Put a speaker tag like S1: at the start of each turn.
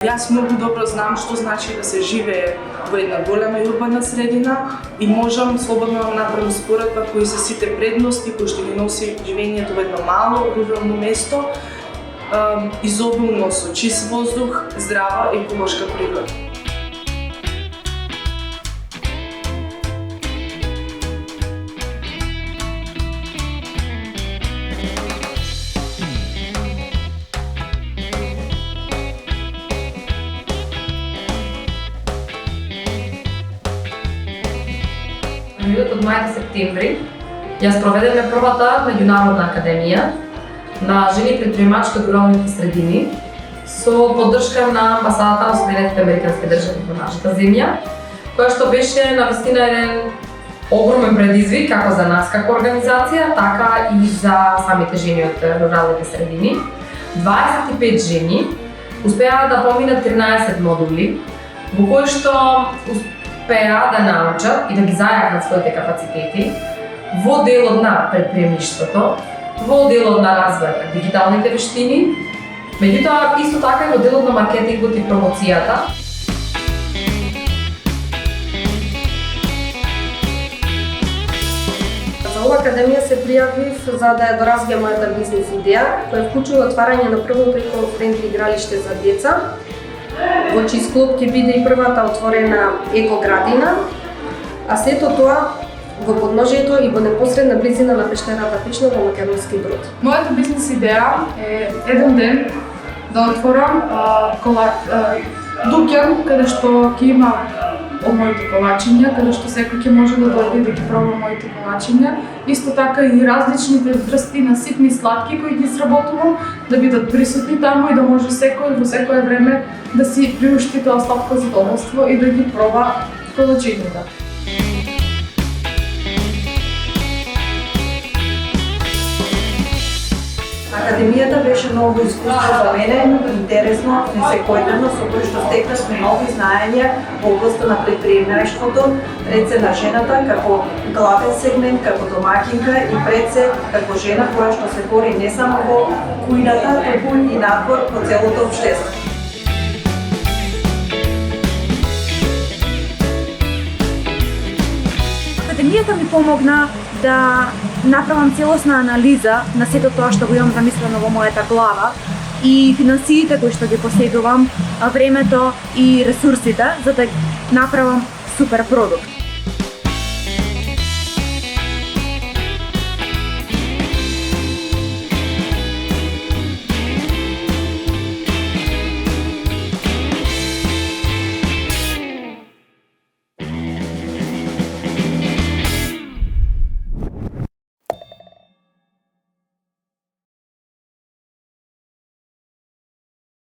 S1: Јас многу добро знам што значи да се живее во една голема и урбана средина и можам слободно да направам споредба кои се сите предности кои што ги носи живењето во едно мало рурално место, изобилно со чист воздух, здрава еколошка природа.
S2: Од мај до септември ја спроведеме првата меѓународна академија на жени предприемачки од руралните средини со поддршка на амбасадата на Соединетите американски држави во нашата земја, која што беше навистина еден огромен предизвик како за нас како организација, така и за самите жени од руралните средини. 25 жени успеа да поминат 13 модули во кои што успеа да научат и да ги зајакнат своите капацитети во делот на предприемништвото, во делот на развој на дигиталните вештини, меѓутоа исто така и во делот на маркетингот и промоцијата.
S3: За оваа академија се пријавив за да ја доразвијам мојата бизнис идеја, која вклучува отварање на првото еко-френдли игралиште за деца, во чиј склоп ќе биде и првата отворена екоградина, а сето тоа во подножието и во непосредна близина на пештерата Пишна во Македонски Брод.
S4: Мојата бизнес идеја е еден ден да отворам дуќан каде што ќе има моите колачиња, каде што секој ќе може да дојде и да ги проба моите колачиња. Исто така и различните врсти на ситни и сладки кои ги изработувам да бидат присутни таму и да може секој во секое време да си приушти тоа сладко задоволство и да ги проба колачињата.
S5: Академијата беше многу искуство за мене, интересно, несекојдневно, со кој што стекнавме нови знаења во областа на предприемништвото, пред се на жената како главен сегмент, како домаќинка и пред се како жена која што се бори не само во кујната, туку и надвор во целото општество.
S6: Академијата ми помогна да направам целосна анализа на сето тоа што го имам замислено во мојата глава и финансиите кои што ги посегувам, времето и ресурсите за да направам супер продукт.